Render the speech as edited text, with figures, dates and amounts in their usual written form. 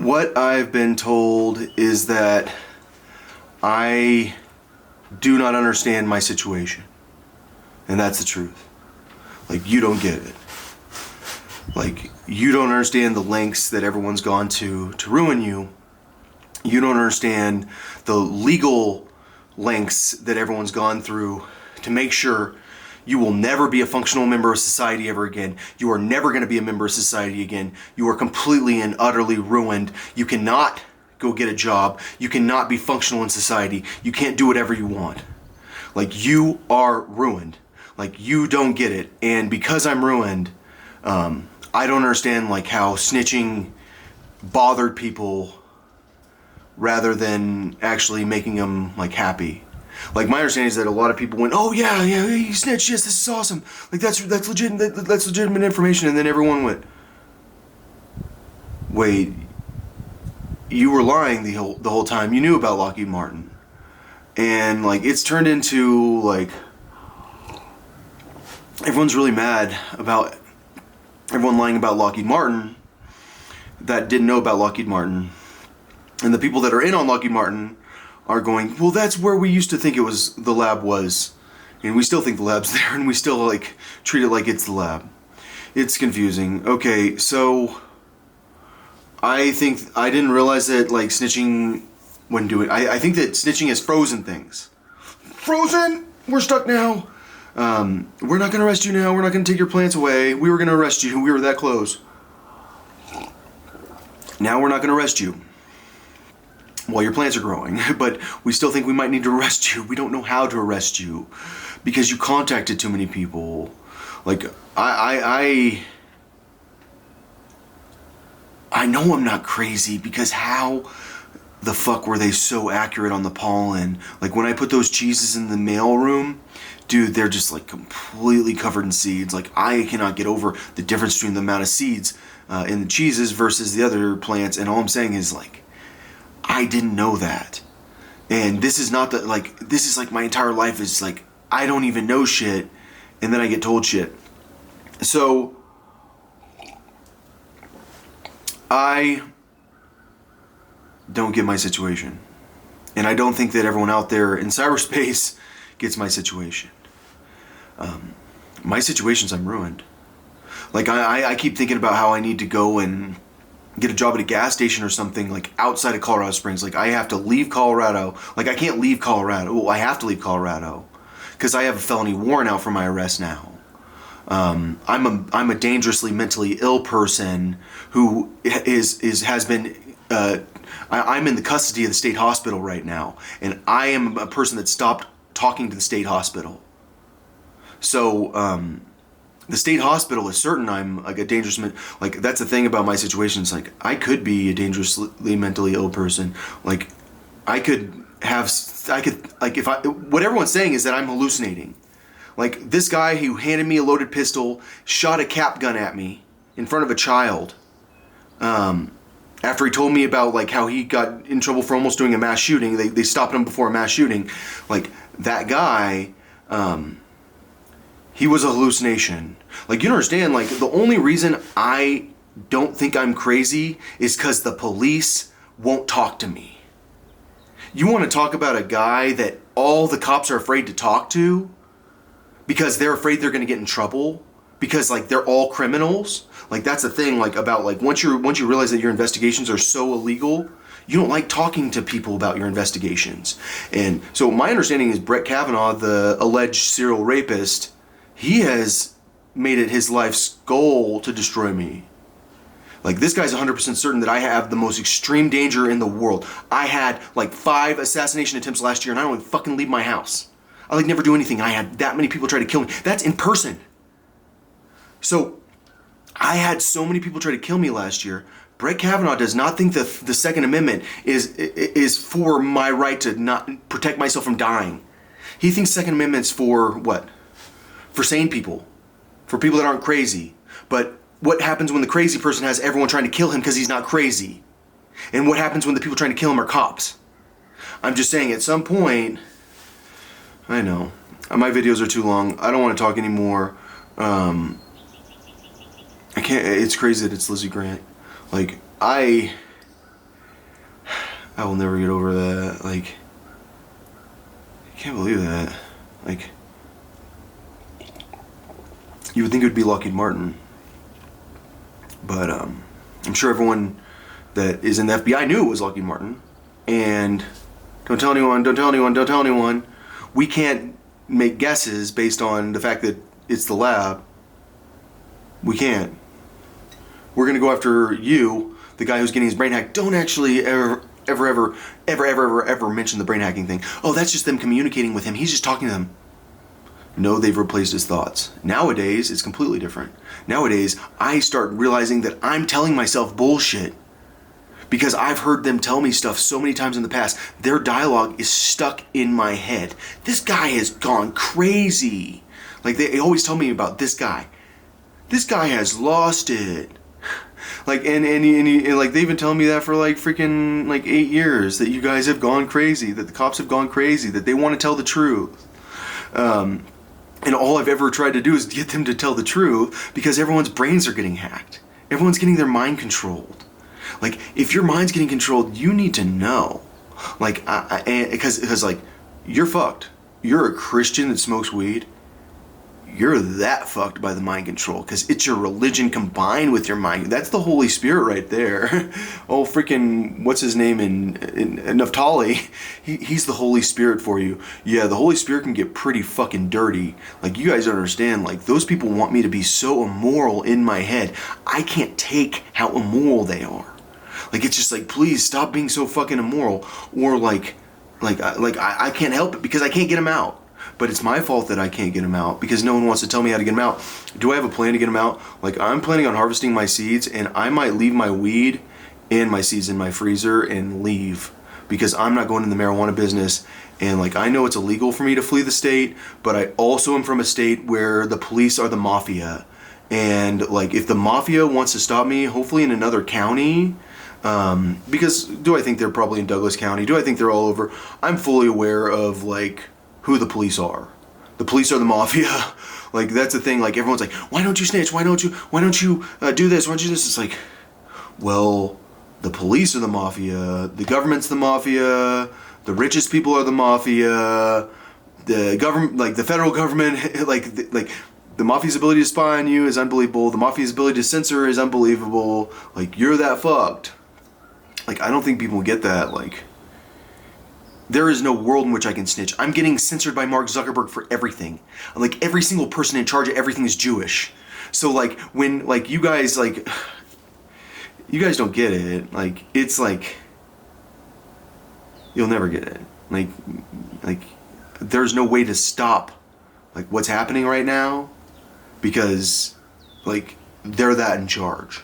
What I've been told is that I do not understand my situation. And that's the truth. Like, you don't get it. Like, you don't understand the lengths that everyone's gone to ruin you. You don't understand the legal lengths that everyone's gone through to make sure you will never be a functional member of society ever again. You are never going to be a member of society again. You are completely and utterly ruined. You cannot go get a job. You cannot be functional in society. You can't do whatever you want. Like, you are ruined. Like, you don't get it. And because I'm ruined, I don't understand like how snitching bothered people rather than actually making them like happy. Like, my understanding is that a lot of people went, "Oh yeah, he snitched. Yes, this is awesome. Like, that's legit. That's legitimate information." And then everyone went, "Wait, you were lying the whole time. You knew about Lockheed Martin." And like, it's turned into like everyone's really mad about everyone lying about Lockheed Martin that didn't know about Lockheed Martin, and the people that are in on Lockheed Martin are going, "Well, that's where we used to think the lab was, and we still think the lab's there, and we still like treat it like it's the lab." It's confusing. Okay, so I think I didn't realize that like snitching wouldn't do it. I think that snitching has frozen things. Frozen? We're stuck now. We're not going to arrest you now. We're not going to take your plants away. We were going to arrest you. We were that close. Now we're not going to arrest you while your plants are growing, but we still think we might need to arrest you. We don't know how to arrest you because you contacted too many people. Like, I know I'm not crazy because how the fuck were they so accurate on the pollen? Like, when I put those cheeses in the mail room, dude, they're just like completely covered in seeds. Like, I cannot get over the difference between the amount of seeds in the cheeses versus the other plants. And all I'm saying is like, I didn't know that. And this is not this is like my entire life is like, I don't even know shit. And then I get told shit. So I don't get my situation. And I don't think that everyone out there in cyberspace gets my situation. My situation's I'm ruined. Like, I keep thinking about how I need to go and get a job at a gas station or something like outside of Colorado Springs. Like, I have to leave Colorado. Like, I can't leave Colorado. Well, I have to leave Colorado because I have a felony warrant out for my arrest now. I'm a dangerously mentally ill person who has been. I'm in the custody of the state hospital right now, and I am a person that stopped talking to the state hospital. So the state hospital is certain I'm like a dangerous like, that's the thing about my situation. It's like, I could be a dangerously mentally ill person. Like, I could like, if what everyone's saying is that I'm hallucinating. Like, this guy who handed me a loaded pistol shot a cap gun at me in front of a child. After he told me about like how he got in trouble for almost doing a mass shooting. They stopped him before a mass shooting. Like, that guy, he was a hallucination. Like, you don't understand, like, the only reason I don't think I'm crazy is because the police won't talk to me. You want to talk about a guy that all the cops are afraid to talk to because they're afraid they're going to get in trouble because like they're all criminals? Like, that's the thing, like, about like once you realize that your investigations are so illegal, you don't like talking to people about your investigations. And so my understanding is Brett Kavanaugh, the alleged serial rapist, he has made it his life's goal to destroy me. Like, this guy's 100% certain that I have the most extreme danger in the world. I had like 5 assassination attempts last year, and I don't even fucking leave my house. I like never do anything. I had that many people try to kill me. That's in person. So I had so many people try to kill me last year. Brett Kavanaugh does not think that the Second Amendment is for my right to not protect myself from dying. He thinks Second Amendment's for what? For sane people. For people that aren't crazy. But what happens when the crazy person has everyone trying to kill him because he's not crazy? And what happens when the people trying to kill him are cops? I'm just saying, at some point, I know, my videos are too long. I don't want to talk anymore. I can't, it's crazy that it's Lizzie Grant. Like, I will never get over that. Like, I can't believe that. Like, you would think it would be Lockheed Martin, but I'm sure everyone that is in the FBI knew it was Lockheed Martin. And don't tell anyone, don't tell anyone, don't tell anyone. We can't make guesses based on the fact that it's the lab. We can't. We're gonna go after you, the guy who's getting his brain hacked. Don't actually ever mention the brain hacking thing. Oh, that's just them communicating with him. He's just talking to them. No, they've replaced his thoughts. Nowadays, it's completely different. Nowadays, I start realizing that I'm telling myself bullshit because I've heard them tell me stuff so many times in the past. Their dialogue is stuck in my head. This guy has gone crazy. Like, they always tell me about this guy. This guy has lost it. Like, and like, they've been telling me that for like freaking like 8 years, that you guys have gone crazy, that the cops have gone crazy, that they want to tell the truth. And all I've ever tried to do is get them to tell the truth because everyone's brains are getting hacked. Everyone's getting their mind controlled. Like, if your mind's getting controlled, you need to know. Like, because like, you're fucked. You're a Christian that smokes weed. You're that fucked by the mind control because it's your religion combined with your mind. That's the Holy Spirit right there. Oh, freaking, what's his name in Naphtali? He's the Holy Spirit for you. Yeah, the Holy Spirit can get pretty fucking dirty. Like, you guys don't understand. Like, those people want me to be so immoral in my head. I can't take how immoral they are. Like, it's just like, please stop being so fucking immoral. Or like I can't help it because I can't get them out. But it's my fault that I can't get them out because no one wants to tell me how to get them out. Do I have a plan to get them out? Like, I'm planning on harvesting my seeds, and I might leave my weed and my seeds in my freezer and leave because I'm not going in the marijuana business. And like, I know it's illegal for me to flee the state, but I also am from a state where the police are the mafia. And like, if the mafia wants to stop me, hopefully in another county, because do I think they're probably in Douglas County? Do I think they're all over? I'm fully aware of like who the police are. The police are the mafia. Like, that's the thing. Like, everyone's like, why don't you snitch? Why don't you do this? Why don't you do this? It's like, well, the police are the mafia. The government's the mafia. The richest people are the mafia. The government, like the federal government, like the mafia's ability to spy on you is unbelievable. The mafia's ability to censor is unbelievable. Like, you're that fucked. Like, I don't think people get that. Like, there is no world in which I can snitch. I'm getting censored by Mark Zuckerberg for everything. Like, every single person in charge of everything is Jewish. So like, when like you guys don't get it. Like, it's like, you'll never get it. Like there's no way to stop like what's happening right now because like they're that in charge.